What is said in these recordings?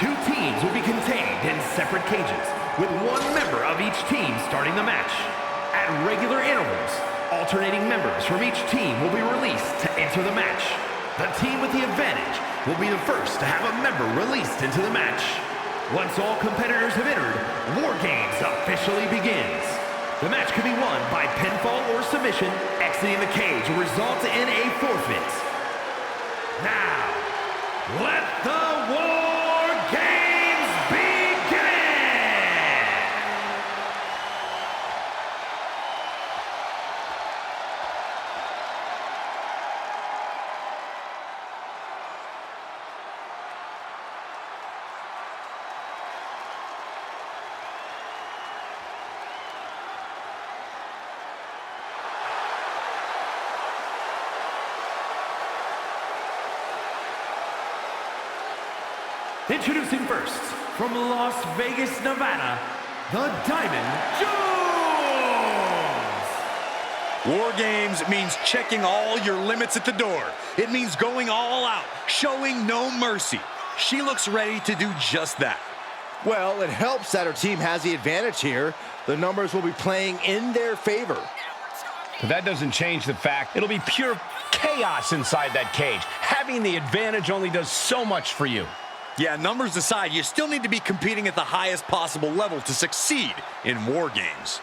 Two teams will be contained in separate cages, with one member of each team starting the match. At regular intervals, alternating members from each team will be released to enter the match. The team with the advantage will be the first to have a member released into the match. Once all competitors have entered, War Games officially begins. The match can be won by pinfall or submission. Exiting the cage will result in a forfeit. Now, let the War Games begin! Introducing first, from Las Vegas, Nevada, the Diamond Jones! War Games means checking all your limits at the door. It means going all out, showing no mercy. She looks ready to do just that. Well, it helps that her team has the advantage here. The numbers will be playing in their favor. But that doesn't change the fact it'll be pure chaos inside that cage. Having the advantage only does so much for you. Yeah, numbers aside, you still need to be competing at the highest possible level to succeed in War Games.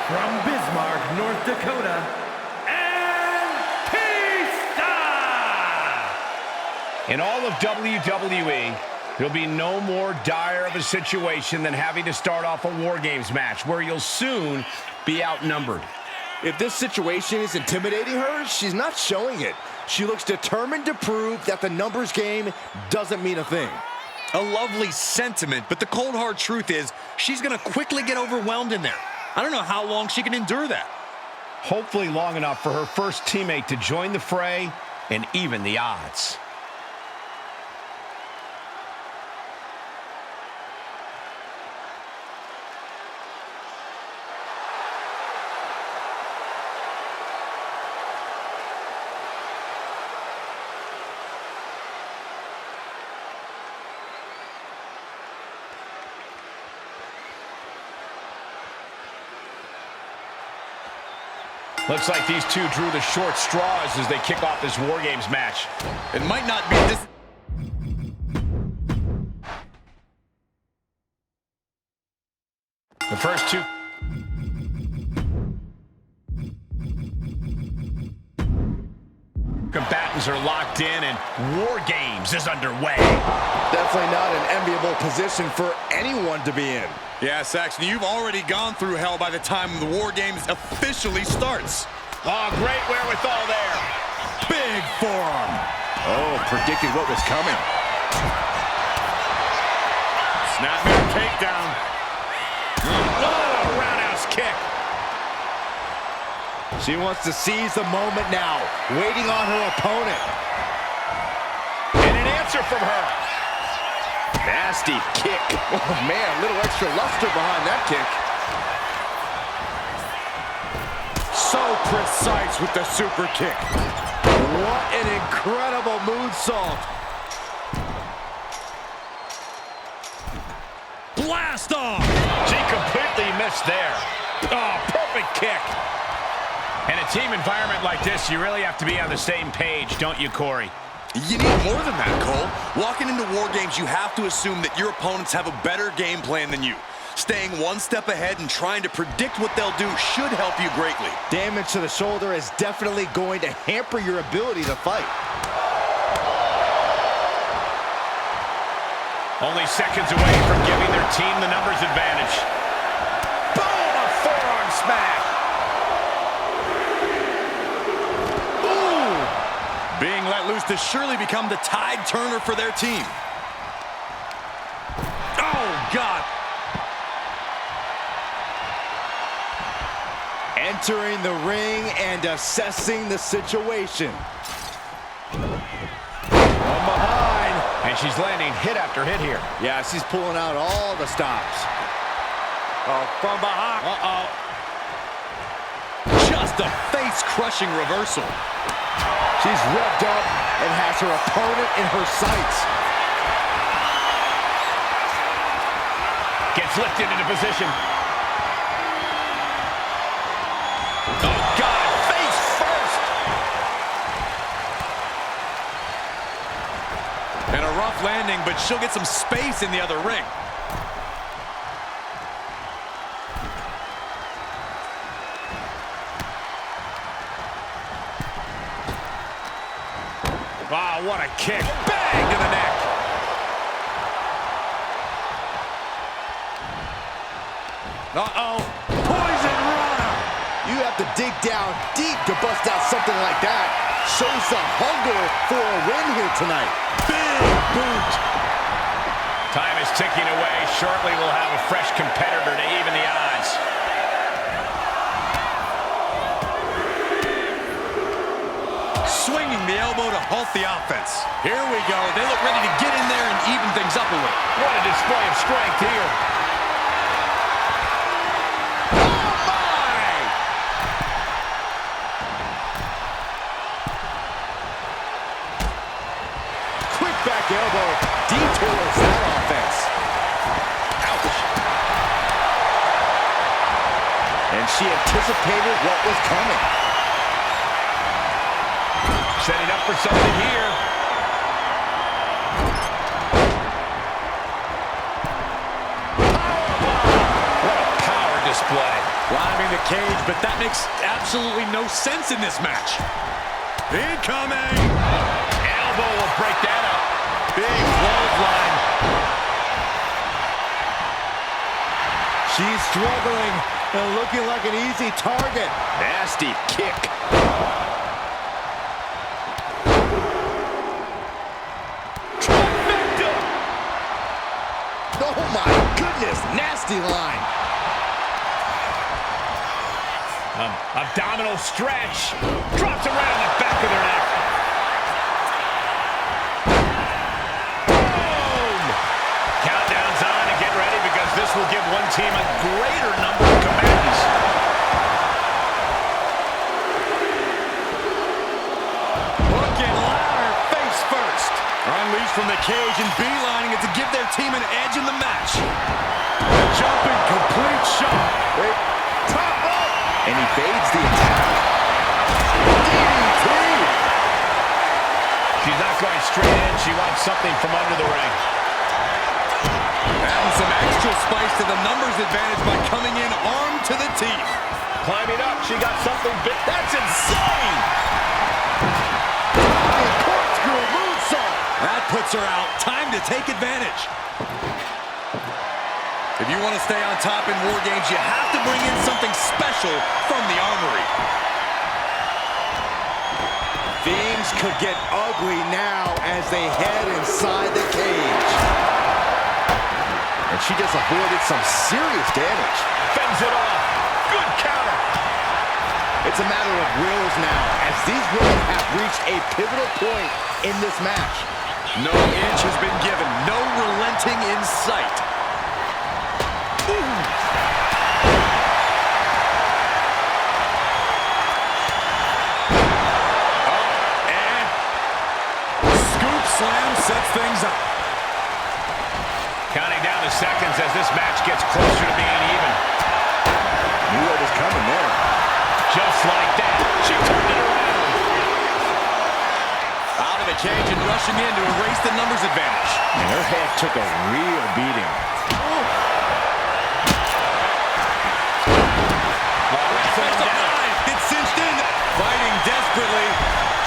From Bismarck, North Dakota, Batista! In all of WWE, there'll be no more dire of a situation than having to start off a War Games match where you'll soon be outnumbered. If this situation is intimidating her, she's not showing it. She looks determined to prove that the numbers game doesn't mean a thing. A lovely sentiment, but the cold hard truth is she's going to quickly get overwhelmed in there. I don't know how long she can endure that. Hopefully long enough for her first teammate to join the fray and even the odds. Looks like these two drew the short straws as they kick off this War Games match. It might not be this. The first two. Combatants are locked in and War Games is underway. Definitely not an enviable position for anyone to be in. Yeah, Saxon, you've already gone through hell by the time the War Games officially starts. Oh, great wherewithal there. Big forearm. Oh, predicted what was coming. Snapmare takedown. Oh, roundhouse kick. She wants to seize the moment now, waiting on her opponent. And an answer from her. Nasty kick. Oh, man, a little extra luster behind that kick. So precise with the super kick. What an incredible moonsault. Blast off. She completely missed there. Oh, perfect kick. In a team environment like this, you really have to be on the same page, don't you, Corey? You need more than that, Cole. Walking into War Games, you have to assume that your opponents have a better game plan than you. Staying one step ahead and trying to predict what they'll do should help you greatly. Damage to the shoulder is definitely going to hamper your ability to fight. Only seconds away from giving their team the numbers advantage. Boom! to surely become the tide turner for their team. Oh, God. Entering the ring and assessing the situation. From behind. And she's landing hit after hit here. Yeah, she's pulling out all the stops. Oh, from behind. Uh-oh. Just a face-crushing reversal. She's revved up and has her opponent in her sights. Gets lifted into position. Oh, God, face first. And a rough landing, but she'll get some space in the other ring. Wow, what a kick. Bang to the neck. Uh-oh. Poison Rana. You have to dig down deep to bust out something like that. Shows the hunger for a win here tonight. Big boot. Time is ticking away. Shortly we'll have a fresh competitor to even the odds. Swinging the elbow to halt the offense. Here we go. They look ready to get in there and even things up a little. What a display of strength here. Oh, my! Quick back elbow detours that offense. Ouch. And she anticipated what was coming. Setting up for something here. What a power display. Climbing the cage, but that makes absolutely no sense in this match. Incoming! Elbow will break that up. Big clothesline. She's struggling and looking like an easy target. Nasty kick. Oh my goodness, nasty line. Abdominal stretch. Drops it right on the back of their neck. Boom! Countdown's on and get ready because this will give one team a greater number of combatants. Looking louder, face first. Unleashed from the cage and beelining it to give their team an edge in the match. The jumping complete shot. Top rope. And he fades the attack. DDT. She's not going straight in. She wants something from under the ring. Adding some extra spice to the numbers advantage by coming in armed to the teeth. Climbing up. She got something big. That's insane. Corkscrew moonsault. That puts her out. Time to take advantage. If you want to stay on top in War Games, you have to bring in something special from the armory. Things could get ugly now as they head inside the cage. And she just avoided some serious damage. Fends it off. Good counter. It's a matter of wills now, as these women have reached a pivotal point in this match. No inch has been given. No relenting in sight. Ooh. And scoop slam sets things up. Counting down the seconds as this match gets closer to being even. Knew what was coming there. Just like that, she turned it around. Out of the cage and rushing in to erase the numbers advantage. And her head took a real beating. It's cinched in. Fighting desperately.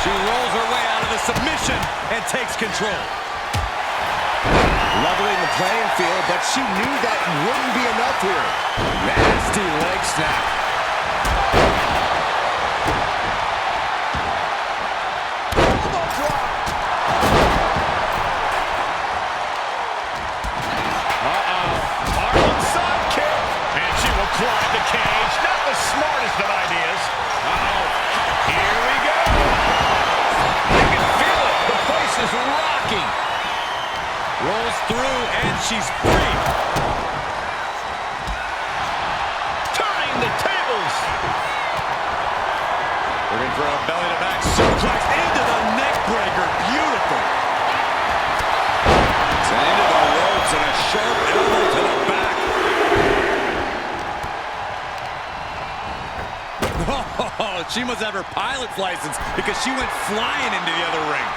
She rolls her way out of the submission and takes control. Leveling the playing field, but she knew that wouldn't be enough here. Nasty leg snap. Elbow drop. climb the cage. Not the smartest of ideas. Uh-oh. Here we go. You can feel it. The place is rocking. Rolls through, and she's free. Turning the tables. Looking for a belly-to-back suplex into the neck breaker. Beautiful. Into the ropes and a sharp elbow to the back. Oh, she must have her pilot's license because she went flying into the other ring.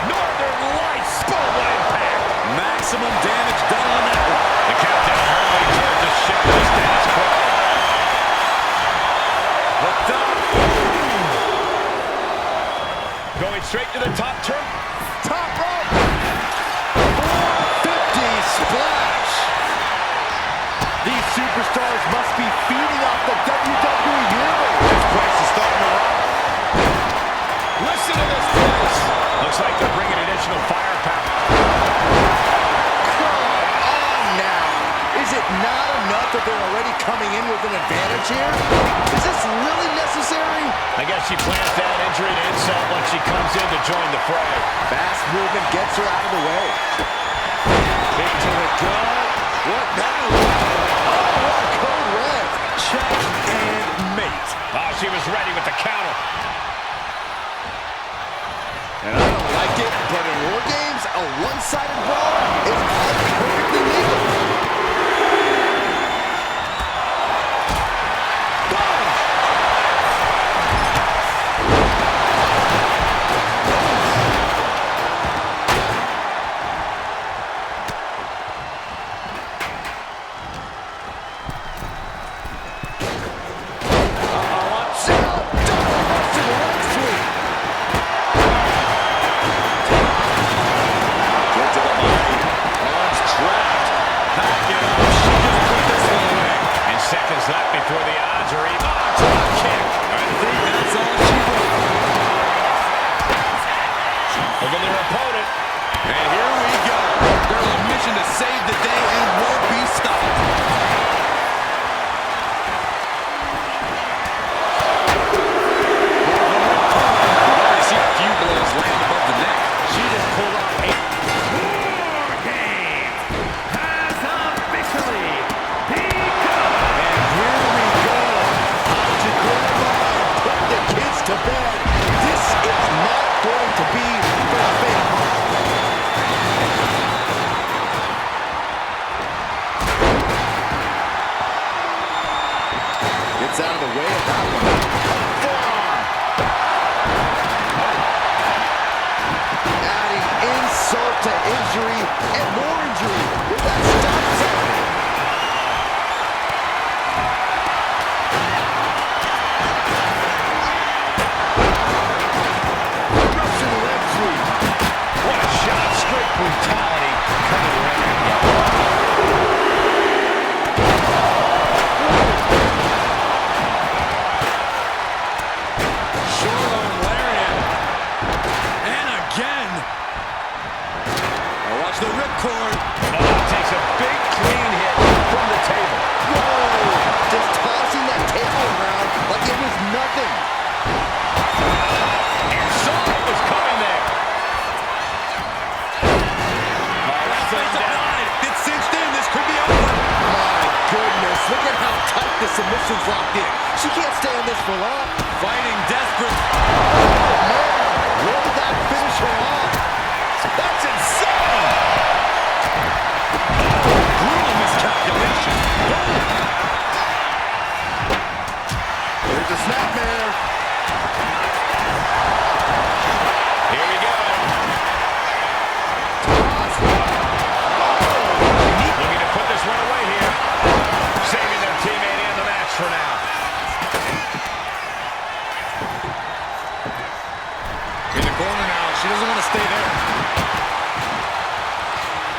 Northern Lights, boom, what impact. Maximum damage done on that one. The countdown hurriedly towards the shift to the status quo. Hooked up. Going straight to the top turn. Top rope. 450 splash. These superstars must be feeding off the WWE Universe. This place is starting to rock. Listen to this place. Looks like they're bringing additional firepower. Come on now. Is it not enough that they're already coming in with an advantage here? Is this really necessary? I guess she plans to add injury to insult when she comes in to join the fray. Fast movement gets her out of the way. Big to the gut. What now? Oh, what a code red. Check and mate. Oh, she was ready with the counter. And I don't like it, but in War Games, a one-sided brawl is perfectly legal. Left before the odds are even. Oh, drop kick. I think that's all she wrote. Look at their opponent. And here we go. They're on a mission to save the day and won't be stopped. I see a few blows land above the neck. She just pulled off a... War Games has officially to bed. This is not going to be for the faint of heart. Gets out of the way of that one. Forearm. Adding insult to injury and more injury with that stop sign. Brutality coming right at you. Short arm lariat. And again. Now watch the ripcord. Oh, takes a big clean hit from the table. Whoa! Just tossing that table around like it was nothing. And saw it was coming there. It's cinched in. This could be over. My goodness, look at how tight the submission's locked in. She can't stay on this for long. Fighting desperate. Oh, man, where did that finish her off? That's insane. Brutal miscalculation. There's a snapmare. Here we go. Looking to put this one away here. Saving their teammate and the match for now. In the corner now. She doesn't want to stay there.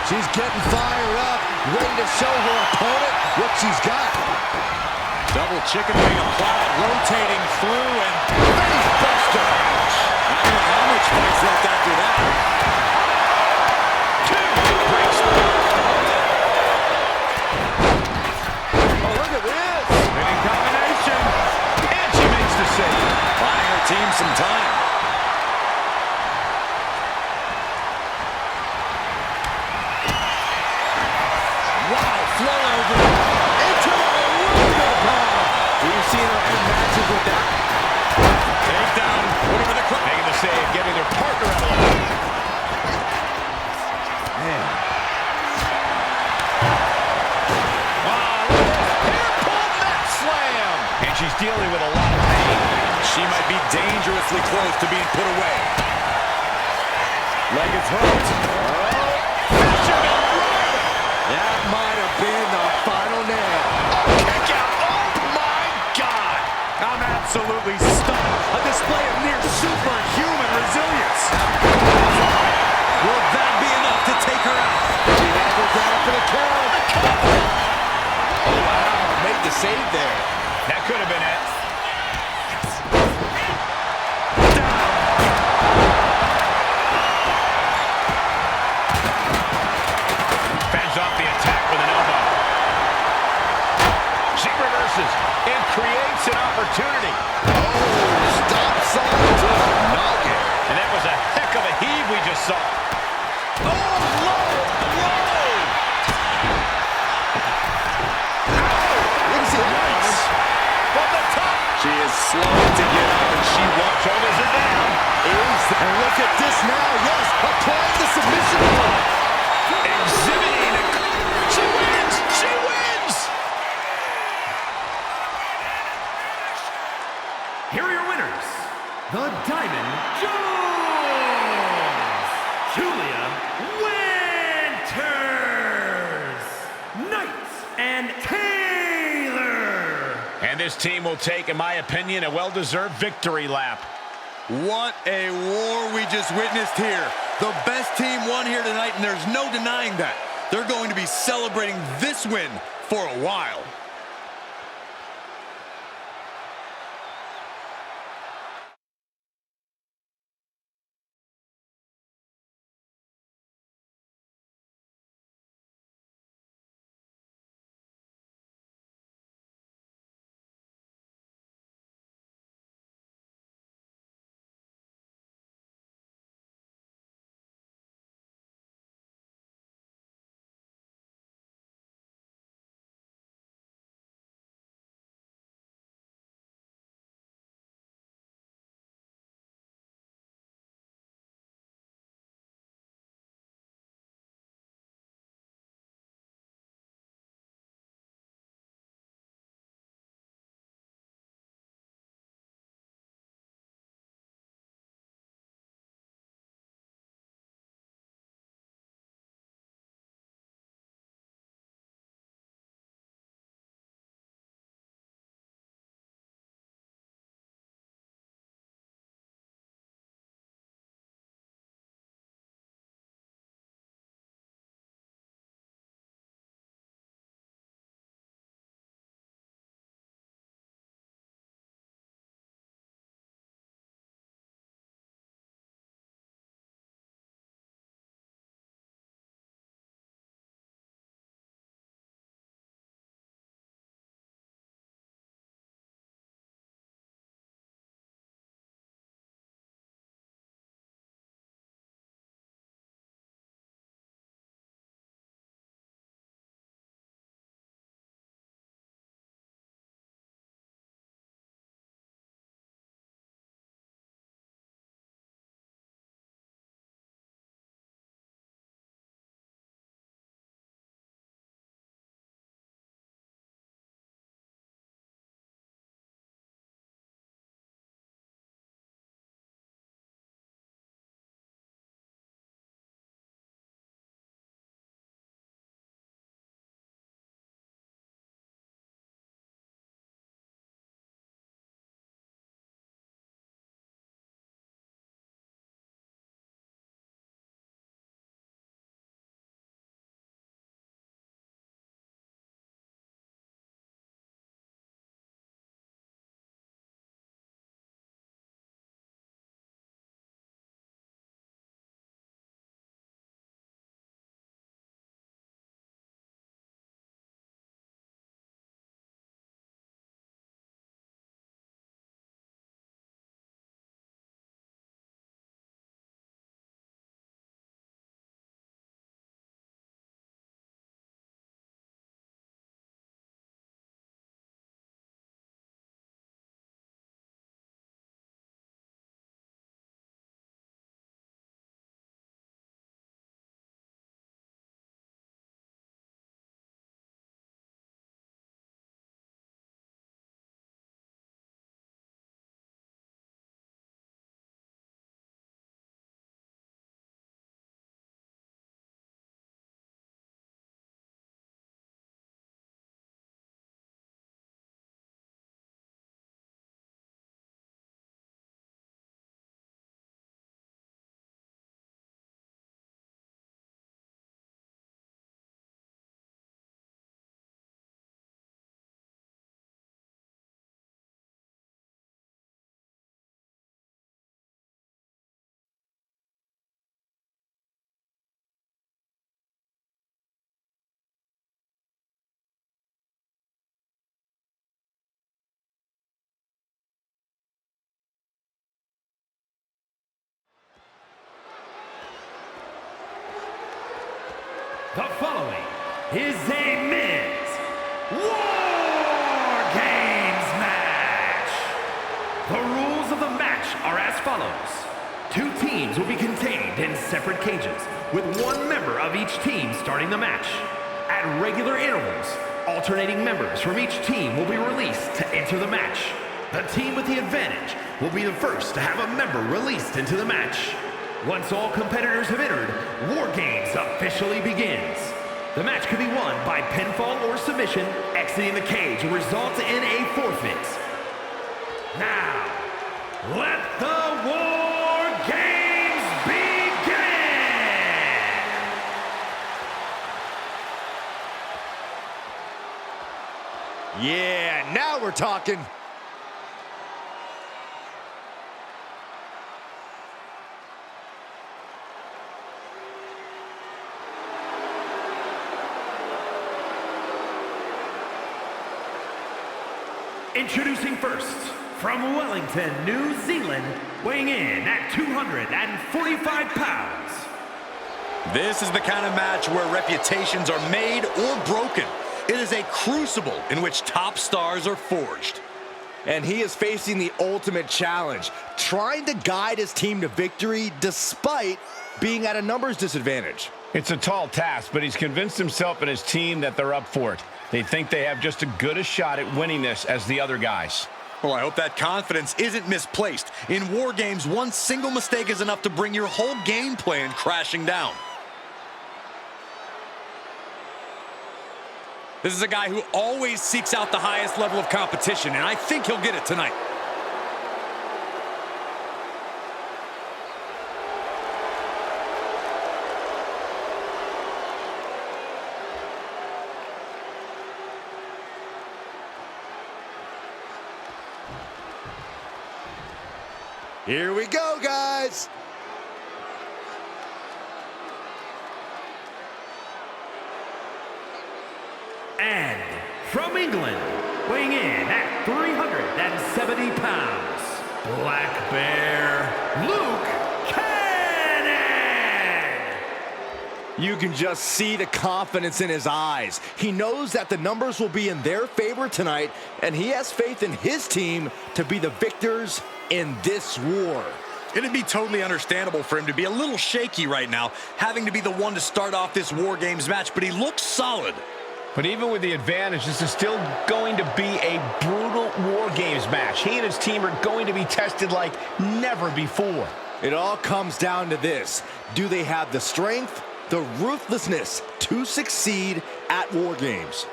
She's getting fired up, ready to show her opponent what she's got. Double chicken wing applied, rotating through, and Face buster. I don't know how much fight's left after that. team some time. Wow, flow over into the Robo Bomb. We've seen her end matches with that. Takedown, over the crowd. Making the save, getting their partner out of the way. Man. And she's dealing with a lot of pain. She might be dangerously close to being put away. Leg is hooked. That might have been the final nail. Kick out. Oh, my God. I'm absolutely stunned. A display of near superhuman resilience. Will that be enough to take her out? She has her down for the count. Oh, wow. Made the save there. That could have been it. Fends off the attack with an elbow. She reverses and creates an opportunity. Oh, stop sign to knock it. And that was a heck of a heave we just saw. Oh, low blow. You can see the lines. From the top. She is slow to get up, and she won't. Shoulders are down. And look at this now. Yes, applying the submission hold. Exhibiting. She wins. She wins. Here are your winners, the Diamond Jones, Julia Winters, Knight, and Taylor. And this team will take, in my opinion, a well-deserved victory lap. What a war we just witnessed here. The best team won here tonight, and there's no denying that. They're going to be celebrating this win for a while. The following is a men's War Games match. The rules of the match are as follows. 2 teams will be contained in separate cages, with 1 member of each team starting the match. At regular intervals, alternating members from each team will be released to enter the match. The team with the advantage will be the first to have a member released into the match. Once all competitors have entered, War Games officially begins. The match can be won by pinfall or submission. Exiting the cage will result in a forfeit. Now, let the War Games begin! Yeah, now we're talking. Introducing first, from Wellington, New Zealand, weighing in at 245 pounds. This is the kind of match where reputations are made or broken. It is a crucible in which top stars are forged. And he is facing the ultimate challenge, trying to guide his team to victory despite being at a numbers disadvantage. It's a tall task, but he's convinced himself and his team that they're up for it. They think they have just as good a shot at winning this as the other guys. Well, I hope that confidence isn't misplaced. In War Games, one single mistake is enough to bring your whole game plan crashing down. This is a guy who always seeks out the highest level of competition, and I think he'll get it tonight. Here we go, guys. And from England, weighing in at 370 pounds, Black Bear, Luke Cannon! You can just see the confidence in his eyes. He knows that the numbers will be in their favor tonight, and he has faith in his team to be the victors in this war. It'd be totally understandable for him to be a little shaky right now, having to be the one to start off this War Games match, but he looks solid. But even with the advantage, this is still going to be a brutal War Games match. He and his team are going to be tested like never before. It all comes down to this. Do they have the strength, the ruthlessness to succeed at War Games?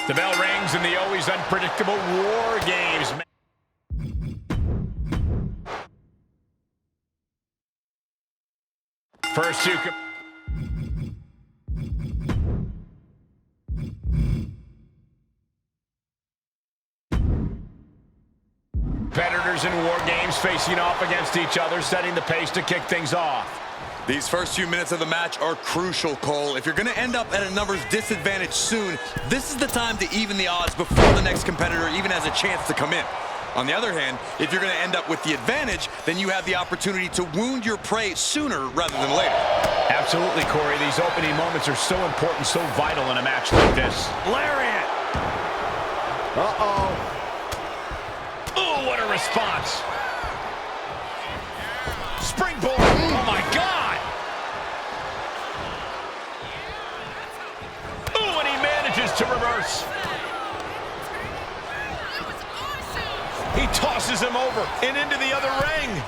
The bell rings in the always unpredictable War Games. First 2. Competitors in War Games facing off against each other, setting the pace to kick things off. These first few minutes of the match are crucial, Cole. If you're going to end up at a numbers disadvantage soon, this is the time to even the odds before the next competitor even has a chance to come in. On the other hand, if you're going to end up with the advantage, then you have the opportunity to wound your prey sooner rather than later. Absolutely, Corey. These opening moments are so important, so vital in a match like this. Lariat! Uh-oh. Oh, what a response. Springboard. Oh, my God. Oh, and he manages to reverse. He tosses him over and into the other ring.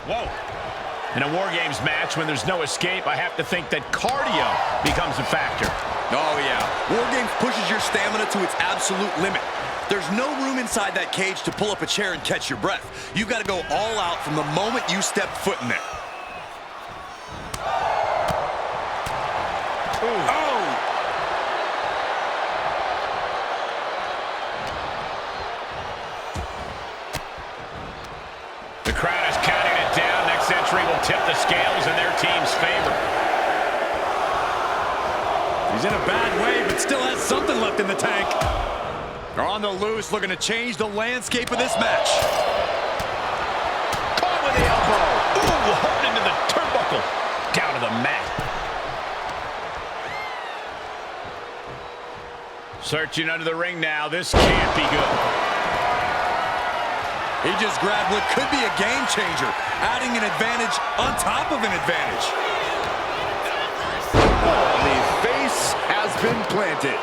Whoa. In a War Games match, when there's no escape, I have to think that cardio becomes a factor. Oh, yeah. War Games pushes your stamina to its absolute limit. There's no room inside that cage to pull up a chair and catch your breath. You've got to go all out from the moment you step foot in there. Ooh. Oh! The crowd is counting it down. Next entry will tip the scales in their team's favor. He's in a bad way, but still has something left in the tank. They're on the loose, looking to change the landscape of this match. Caught with the hard into the turnbuckle. Down to the mat. Searching under the ring now. This can't be good. He just grabbed what could be a game changer, adding an advantage on top of an advantage. The face has been planted.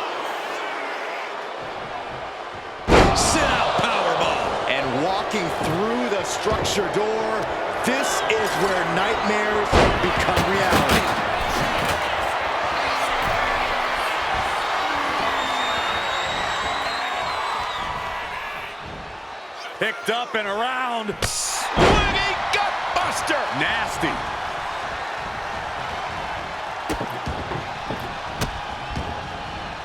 Sit out powerbomb. And walking through the structure door, this is where nightmares become reality. Picked up and around. Swinging gutbuster. Nasty.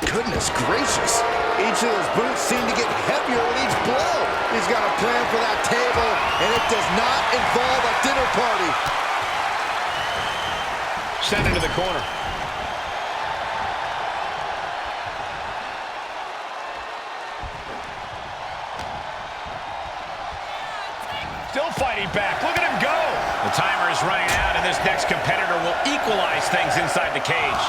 Goodness gracious. Each of those boots seem to get heavier with each blow. He's got a plan for that table, and it does not involve a dinner party. Sent into the corner. Still fighting back. Look at him go. The timer is running out, and this next competitor will equalize things inside the cage.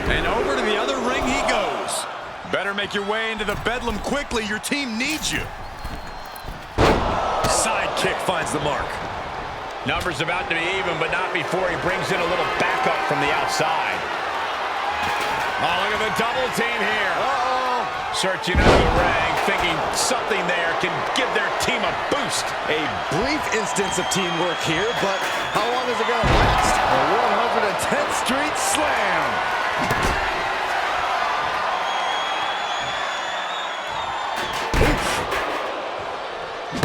And over to the other ring he goes. Better make your way into the bedlam quickly. Your team needs you. Side kick finds the mark. Numbers about to be even, but not before he brings in a little backup from the outside. Oh, look at the double team here. Uh-oh. Searching under the ring, thinking something there can give their team a boost. A brief instance of teamwork here, but how long is it going to last? A 110th Street Slam.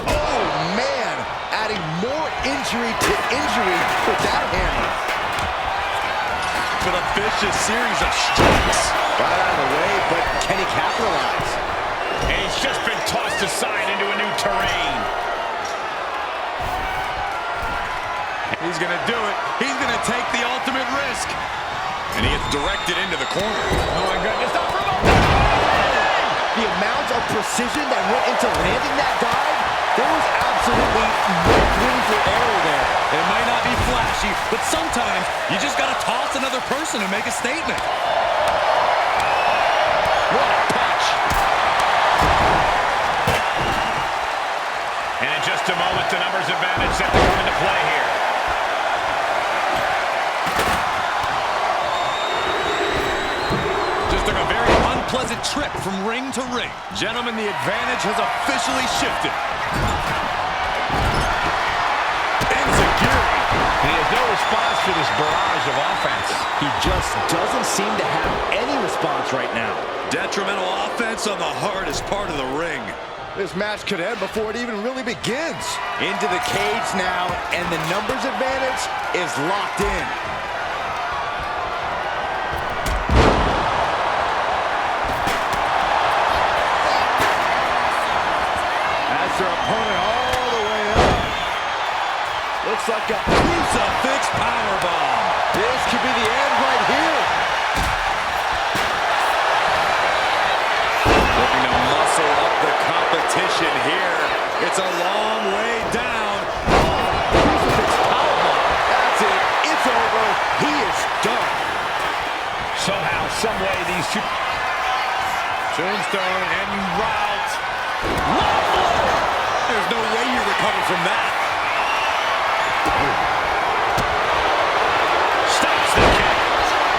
Oh, man. Adding more injury to injury with that hammer. But a vicious series of strikes. Right out of the way, but can he capitalize? And he's just been tossed aside into a new terrain. He's going to do it. He's going to take the ultimate risk. And he gets directed into the corner. Oh, my goodness. Stop for a moment. The amount of precision that went into landing that dive, there was absolutely no room for error there. It might not be flashy, but sometimes you just got to toss another person and make a statement. What a punch. And in just a moment, the numbers advantage set to come into play here. Just took a very unpleasant trip from ring to ring. Gentlemen, the advantage has officially shifted. He has no response for this barrage of offense. He just doesn't seem to have any response right now. Detrimental offense on the hardest part of the ring. This match could end before it even really begins. Into the cage now, and the numbers advantage is locked in. As their opponent all the way up. Looks like a Crucifix powerbomb. This could be the end right here. Looking to muscle up the competition here. It's a long way down. Crucifix powerbomb. That's it. It's over. He is done. Somehow, someway, these two... Tombstone en route. There's no way you recover from that. Stops the kick.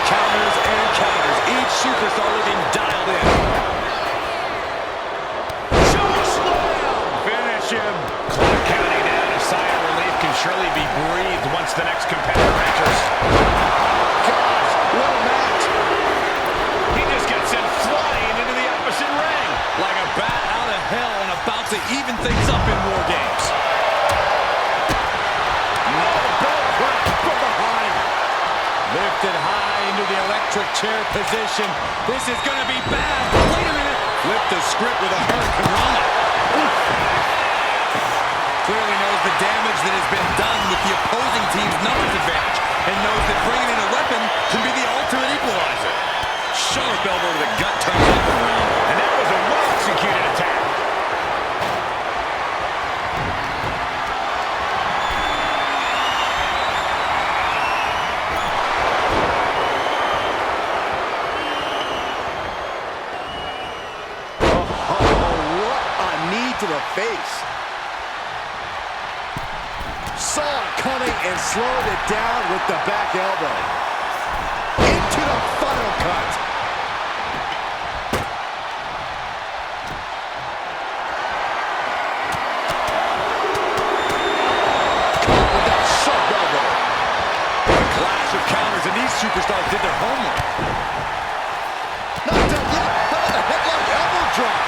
Counters and counters. Each superstar looking dialed in. Finish him. Clock counting down. A sigh of relief can surely be breathed once the next competitor enters. Gosh, what a match. He just gets sent flying into the opposite ring. Like a bat out of hell and about to even things up in War Games. From behind. Lifted high into the electric chair position. This is going to be bad. Wait a minute. Flip the script with a hurricane run. Clearly knows the damage that has been done with the opposing team's numbers advantage and knows that bringing in a weapon can be the ultimate equalizer. Sharp elbow to the gut turns up around. And that was a well-executed attack. face. Saw it coming and slowed it down with the back elbow. Into the funnel cut. Caught with that sharp elbow. A clash of counters, and these superstars did their homework. Not done yet. How about the headlock elbow drop?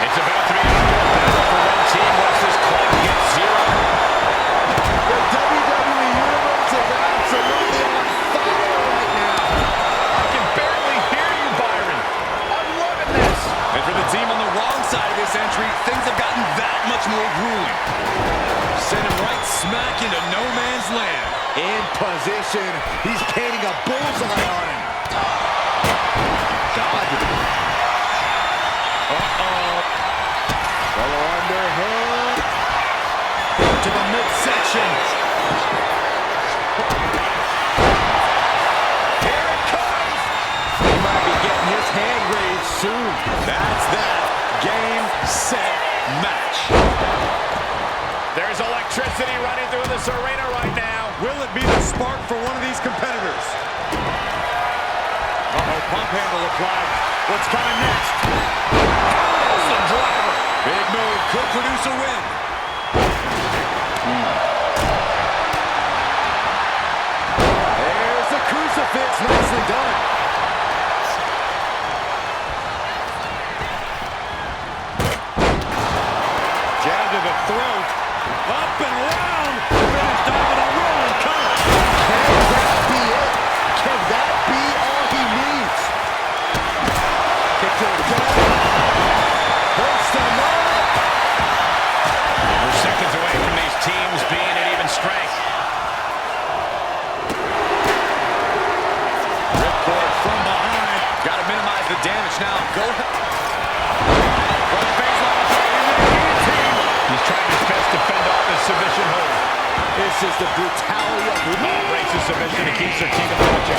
It's about to be an outdoor battle for one team once this clock gets zero. The WWE Universe is absolutely on fire right now. I can barely hear you, Byron. I'm loving this. And for the team on the wrong side of this entry, things have gotten that much more grueling. Send him right smack into no man's land. In position. He's painting a bullseye on him. Dodge it. Uh-oh. Fellow underhook. To the midsection. Here it comes. He might be getting his hand raised soon. That's that. Game, set, match. There's electricity running through this arena right now. Will it be the spark for one of these competitors? Uh-oh, pump handle applied. What's coming next? Awesome driver. Big move could produce a win. There's the crucifix. Nicely done. Jab to the throat. Up and around. Finished off with a rolling cover. Can that be it? Can that be all he needs? Kick to the gut. Hurts him up. We're seconds away from these teams being at even strength. Ripcord from behind. Got to minimize the damage now. Go. Front face lock. He's trying his best to fend off his submission hold. This is the brutality of Breaks his submission and keeps their team in the picture.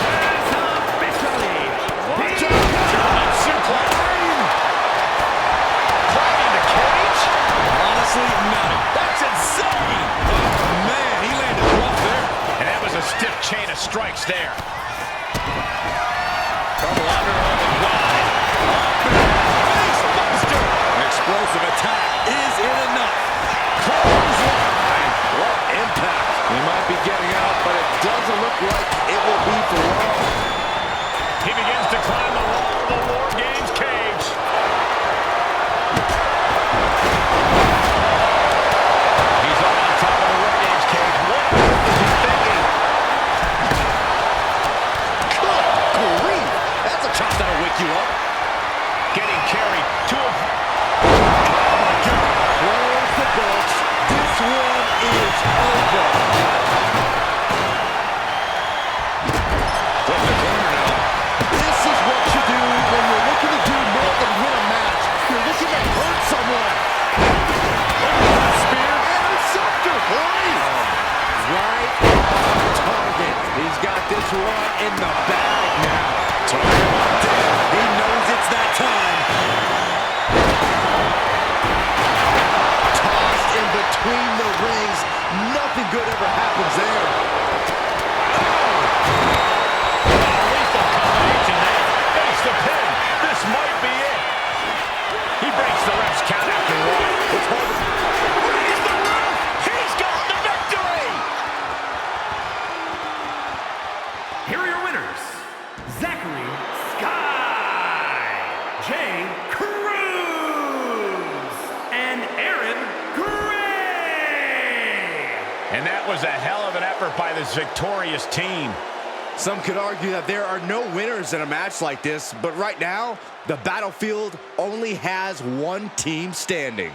Watch out. German suplex. Climbing the cage. Honestly, no. That's insane. Oh, man, he landed rough there. And that was a stiff chain of strikes there. Double underhook and wide. Facebuster. An explosive attack. Is it enough? Clothesline. What impact. He might be getting out, but it doesn't look like it will be for long. He begins to climb the wall of the War Games cage. He's up on top of the War Games cage. What is he thinking? Good grief. That's a chop that'll wake you up. Getting carried to a... Close the books. This one is over. From the corner now. This is what you do when you're looking to do more than win a match. You're looking to hurt someone. Spear. Interceptor, boys. Right on target. He's got this one in the bag now. Target locked in. He knows it's that time. Tossed in between the rings. Nothing good ever happens there. Lethal combination there. Face the pin. This might be it. He breaks the ref's count after one. It's hard to... Raise the roof. He's got the victory. Here are your winners, Zachary Sky, Jay Cruz, and Aaron Gray. And that was a hell of an effort by this victorious team. Some could argue that there are no winners in a match like this, but right now, the battlefield only has one team standing.